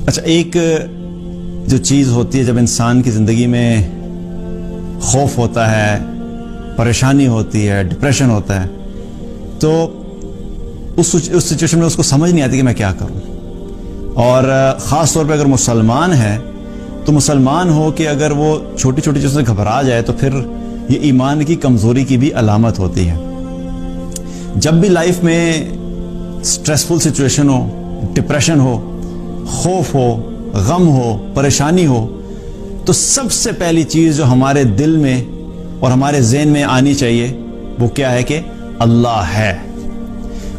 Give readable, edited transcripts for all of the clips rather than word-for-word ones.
اچھا، ایک جو چیز ہوتی ہے جب انسان کی زندگی میں خوف ہوتا ہے، پریشانی ہوتی ہے، ڈپریشن ہوتا ہے، تو اس سچویشن میں اس کو سمجھ نہیں آتی کہ میں کیا کروں. اور خاص طور پہ اگر مسلمان ہے تو مسلمان ہو کہ اگر وہ چھوٹی چھوٹی چیزوں سے گھبرا جائے تو پھر یہ ایمان کی کمزوری کی بھی علامت ہوتی ہے. جب بھی لائف میں سٹریسفل سچویشن ہو، ڈپریشن ہو، خوف ہو، غم ہو، پریشانی ہو، تو سب سے پہلی چیز جو ہمارے دل میں اور ہمارے ذہن میں آنی چاہیے وہ کیا ہے کہ اللہ ہے.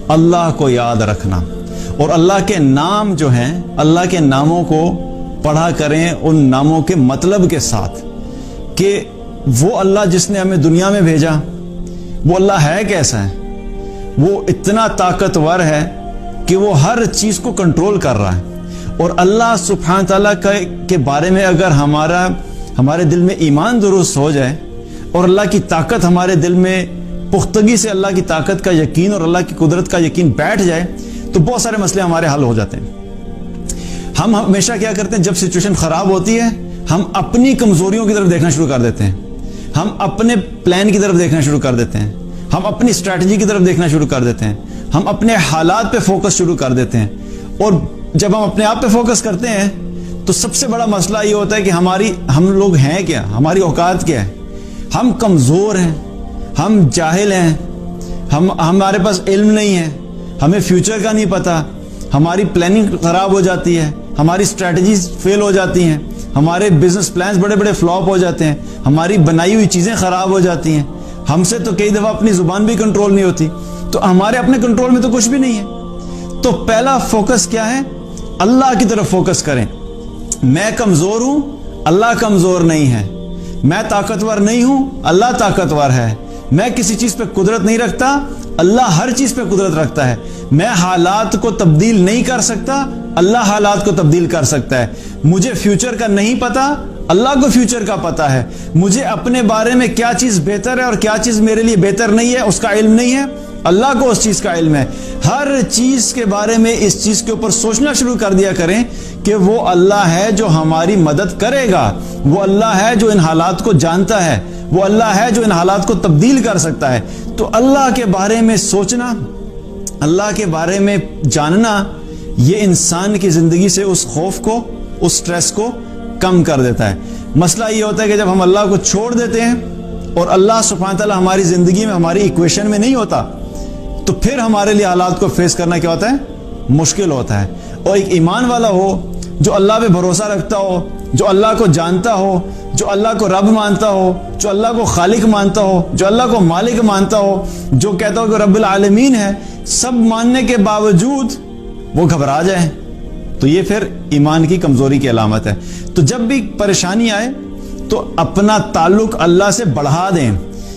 اللہ کو یاد رکھنا، اور اللہ کے نام جو ہیں، اللہ کے ناموں کو پڑھا کریں ان ناموں کے مطلب کے ساتھ کہ وہ اللہ جس نے ہمیں دنیا میں بھیجا وہ اللہ ہے کیسا ہے. وہ اتنا طاقتور ہے کہ وہ ہر چیز کو کنٹرول کر رہا ہے. اور اللہ سبحانہ تعالیٰ کے بارے میں اگر ہمارے دل میں ایمان درست ہو جائے اور اللہ کی طاقت ہمارے دل میں پختگی سے اللہ کی طاقت کا یقین اور اللہ کی قدرت کا یقین بیٹھ جائے تو بہت سارے مسئلے ہمارے حل ہو جاتے ہیں. ہم ہمیشہ کیا کرتے ہیں، جب سچویشن خراب ہوتی ہے ہم اپنی کمزوریوں کی طرف دیکھنا شروع کر دیتے ہیں، ہم اپنے پلان کی طرف دیکھنا شروع کر دیتے ہیں، ہم اپنی اسٹریٹجی کی طرف دیکھنا شروع کر دیتے ہیں، ہم اپنے حالات پہ فوکس شروع کر دیتے ہیں. اور جب ہم اپنے آپ پہ فوکس کرتے ہیں تو سب سے بڑا مسئلہ یہ ہوتا ہے کہ ہم لوگ ہیں کیا، ہماری اوقات کیا ہے. ہم کمزور ہیں، ہم جاہل ہیں، ہمارے پاس علم نہیں ہے، ہمیں فیوچر کا نہیں پتا، ہماری پلاننگ خراب ہو جاتی ہے، ہماری اسٹریٹجیز فیل ہو جاتی ہیں، ہمارے بزنس پلانز بڑے بڑے فلاپ ہو جاتے ہیں، ہماری بنائی ہوئی چیزیں خراب ہو جاتی ہیں. ہم سے تو کئی دفعہ اپنی زبان بھی کنٹرول نہیں ہوتی، تو ہمارے اپنے کنٹرول میں تو کچھ بھی نہیں ہے. تو پہلا فوکس کیا ہے، اللہ کی طرف فوکس کریں. میں کمزور ہوں، اللہ کمزور نہیں ہے. میں طاقتور نہیں ہوں، اللہ طاقتور ہے. میں کسی چیز پہ قدرت نہیں رکھتا، اللہ ہر چیز پہ قدرت رکھتا ہے. میں حالات کو تبدیل نہیں کر سکتا، اللہ حالات کو تبدیل کر سکتا ہے. مجھے فیوچر کا نہیں پتا، اللہ کو فیوچر کا پتا ہے. مجھے اپنے بارے میں کیا چیز بہتر ہے اور کیا چیز میرے لیے بہتر نہیں ہے اس کا علم نہیں ہے، اللہ کو اس چیز کا علم ہے. ہر چیز کے بارے میں اس چیز کے اوپر سوچنا شروع کر دیا کریں کہ وہ اللہ ہے جو ہماری مدد کرے گا، وہ اللہ ہے جو ان حالات کو جانتا ہے، وہ اللہ ہے جو ان حالات کو تبدیل کر سکتا ہے. تو اللہ کے بارے میں سوچنا، اللہ کے بارے میں جاننا، یہ انسان کی زندگی سے اس خوف کو، اس سٹریس کو کم کر دیتا ہے. مسئلہ یہ ہوتا ہے کہ جب ہم اللہ کو چھوڑ دیتے ہیں اور اللہ سبحانہ تعالیٰ ہماری زندگی میں، ہماری ایکویشن میں نہیں ہوتا، تو پھر ہمارے لیے حالات کو فیس کرنا کیا ہوتا ہے، مشکل ہوتا ہے. اور ایک ایمان والا ہو جو اللہ پہ بھروسہ رکھتا ہو، جو اللہ کو جانتا ہو، جو اللہ کو رب مانتا ہو، جو اللہ کو خالق مانتا ہو، جو اللہ کو مالک مانتا ہو، جو کہتا ہو کہ رب العالمین ہے، سب ماننے کے باوجود وہ گھبرا جائے تو یہ پھر ایمان کی کمزوری کی علامت ہے. تو جب بھی پریشانی آئے تو اپنا تعلق اللہ سے بڑھا دیں،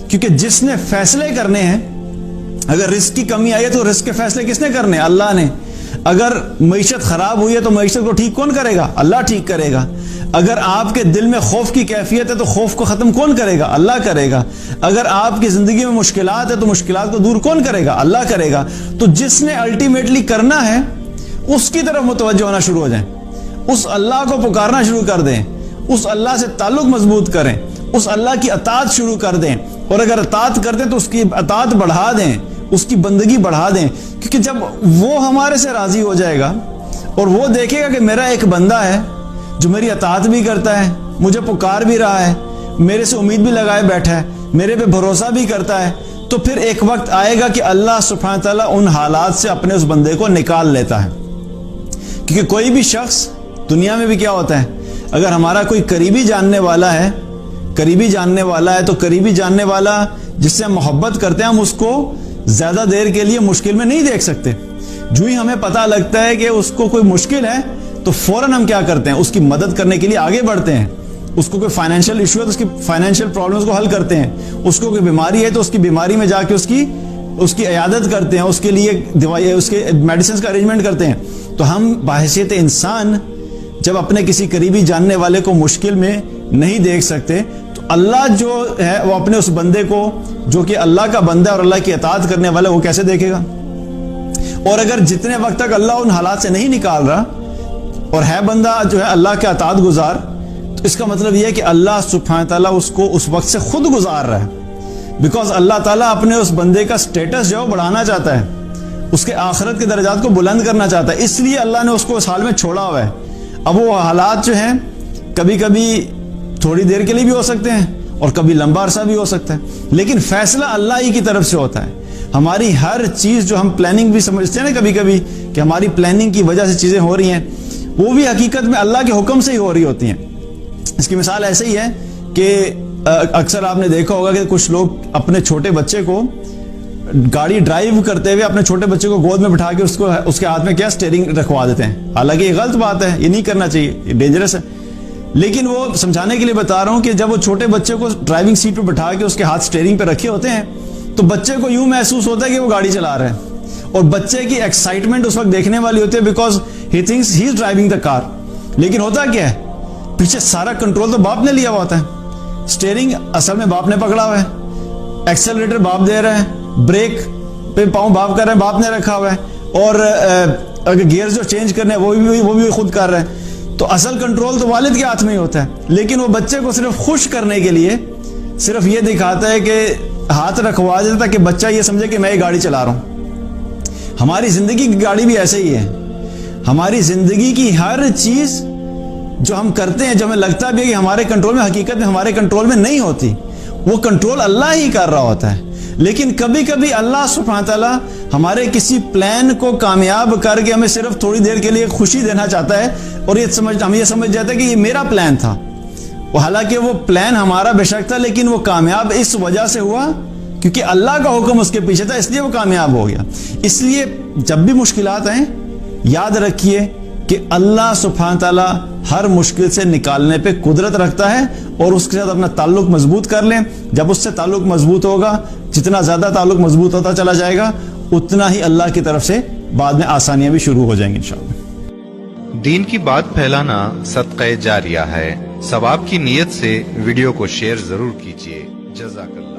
کیونکہ جس نے فیصلے کرنے ہیں، اگر رزق کی کمی آئی ہے تو رزق کے فیصلے کس نے کرنے؟ اللہ نے. اگر معیشت خراب ہوئی ہے تو معیشت کو ٹھیک کون کرے گا؟ اللہ ٹھیک کرے گا. اگر آپ کے دل میں خوف کی کیفیت ہے تو خوف کو ختم کون کرے گا؟ اللہ کرے گا. اگر آپ کی زندگی میں مشکلات ہے تو مشکلات کو دور کون کرے گا؟ اللہ کرے گا. تو جس نے الٹیمیٹلی کرنا ہے اس کی طرف متوجہ ہونا شروع ہو جائیں، اس اللہ کو پکارنا شروع کر دیں، اس اللہ سے تعلق مضبوط کریں، اس اللہ کی اطاعت شروع کر دیں. اور اگر اطاعت کر دیں تو اس کی اطاعت بڑھا دیں، اس کی بندگی بڑھا دیں. کیونکہ جب وہ ہمارے سے راضی ہو جائے گا اور وہ دیکھے گا کہ میرا ایک بندہ ہے جو میری اطاعت بھی کرتا ہے، مجھے پکار بھی رہا ہے، میرے سے امید بھی لگائے بیٹھا ہے، میرے پہ بھروسہ بھی کرتا ہے، تو پھر ایک وقت آئے گا کہ اللہ سبحانہ تعالیٰ ان حالات سے اپنے اس بندے کو نکال لیتا ہے. کیونکہ کوئی بھی شخص دنیا میں بھی کیا ہوتا ہے، اگر ہمارا کوئی قریبی جاننے والا ہے تو قریبی جاننے والا جس سے ہم محبت کرتے ہیں، ہم اس کو زیادہ دیر کے لیے مشکل میں نہیں دیکھ سکتے. جو ہی ہمیں پتہ لگتا ہے کہ اس کو کوئی مشکل ہے تو فوراً ہم کیا کرتے ہیں، اس کی مدد کرنے کے لیے آگے بڑھتے ہیں. اس کو کوئی فائنینشیل ایشو ہے تو اس کی فائنینشیل پرابلمس کو حل کرتے ہیں. اس کو کوئی بیماری ہے تو اس کی بیماری میں جا کے اس کی عیادت کرتے ہیں، اس کے لیے دوائی، اس کے میڈیسنز کا ارینجمنٹ کرتے ہیں. تو ہم بحیثیت انسان جب اپنے کسی قریبی جاننے والے کو مشکل میں نہیں دیکھ سکتے تو اللہ جو ہے وہ اپنے اس بندے کو جو کہ اللہ کا بندہ اور اللہ کی اطاعت کرنے والا وہ کیسے دیکھے گا. اور اگر جتنے وقت تک اللہ ان حالات سے نہیں نکال رہا اور ہے بندہ جو ہے اللہ کے اطاعت گزار، تو اس کا مطلب یہ ہے کہ اللہ سبحانہ تعالیٰ اس کو اس وقت سے خود گزار رہا ہے، بیکاز اللہ تعالیٰ اپنے اس بندے کا سٹیٹس جو ہے بڑھانا چاہتا ہے، اس کے آخرت کے درجات کو بلند کرنا چاہتا ہے، اس لیے اللہ نے اس کو اس حال میں چھوڑا ہوا ہے۔ اب وہ حالات جو ہیں کبھی کبھی تھوڑی دیر کے لیے بھی ہو سکتے ہیں اور کبھی لمبا عرصہ بھی ہو سکتا ہے، لیکن فیصلہ اللہ ہی کی طرف سے ہوتا ہے۔ ہماری ہر چیز جو ہم پلاننگ بھی سمجھتے ہیں نا کبھی کبھی کہ ہماری پلاننگ کی وجہ سے چیزیں ہو رہی ہیں، وہ بھی حقیقت میں اللہ کے حکم سے ہی ہو رہی ہوتی ہیں۔ اس کی مثال ایسے ہی ہے کہ اکثر آپ نے دیکھا ہوگا کہ کچھ لوگ اپنے چھوٹے بچے کو گاڑی ڈرائیو کرتے ہوئے اپنے چھوٹے بچے کو گود میں بٹھا کے اس کے ہاتھ میں کیا اسٹیئرنگ رکھوا دیتے ہیں، حالانکہ یہ غلط بات ہے، یہ نہیں کرنا چاہیے، یہ ڈینجرس ہے، لیکن وہ سمجھانے کے لیے بتا رہا ہوں کہ جب وہ چھوٹے بچے کو ڈرائیونگ سیٹ پہ بٹھا کے اس کے ہاتھ اسٹیئرنگ پہ رکھے ہوتے ہیں تو بچے کو یوں محسوس ہوتا ہے کہ وہ گاڑی چلا رہا ہے، اور بچے کی ایکسائٹمنٹ اس وقت دیکھنے والی ہوتی ہے because he thinks he is driving the car, لیکن ہوتا کیا ہے پیچھے سارا کنٹرول تو باپ نے لیا ہوا ہوتا ہے، اسٹیئرنگ اصل میں باپ نے پکڑا ہوا ہے، ایکسلریٹر باپ دے رہا ہے، بریک پہ پاؤں باپ کر رہے ہیں، باپ نے رکھا ہوا ہے، اور اگر گیئر جو چینج کرنے ہیں وہ بھی خود کر رہے ہیں، تو اصل کنٹرول تو والد کے ہاتھ میں ہی ہوتا ہے، لیکن وہ بچے کو صرف خوش کرنے کے لیے صرف یہ دکھاتا ہے کہ ہاتھ رکھوا دیتا کہ بچہ یہ سمجھے کہ میں یہ گاڑی چلا رہا ہوں۔ ہماری زندگی کی گاڑی بھی ایسے ہی ہے، ہماری زندگی کی ہر چیز جو ہم کرتے ہیں جو ہمیں لگتا بھی ہے کہ ہمارے کنٹرول میں، حقیقت میں ہمارے کنٹرول میں نہیں ہوتی، وہ کنٹرول اللہ ہی کر رہا ہوتا ہے، لیکن کبھی کبھی اللہ سبحانہ تعالیٰ ہمارے کسی پلان کو کامیاب کر کے ہمیں صرف تھوڑی دیر کے لیے خوشی دینا چاہتا ہے، اور ہم یہ سمجھ جاتے ہیں کہ یہ میرا پلان تھا، وہ حالانکہ وہ پلان ہمارا بے شک تھا، لیکن وہ کامیاب اس وجہ سے ہوا کیونکہ اللہ کا حکم اس کے پیچھے تھا، اس لیے وہ کامیاب ہو گیا۔ اس لیے جب بھی مشکلات آئیں یاد رکھیے کہ اللہ سبحانہ تعالیٰ ہر مشکل سے نکالنے پہ قدرت رکھتا ہے، اور اس کے ساتھ اپنا تعلق مضبوط کر لیں۔ جب اس سے تعلق مضبوط ہوگا، جتنا زیادہ تعلق مضبوط ہوتا چلا جائے گا اتنا ہی اللہ کی طرف سے بعد میں آسانیاں بھی شروع ہو جائیں گی انشاءاللہ۔ دین کی بات پھیلانا صدقہ جاریہ ہے، ثواب کی نیت سے ویڈیو کو شیئر ضرور کیجیے۔ جزاک اللہ۔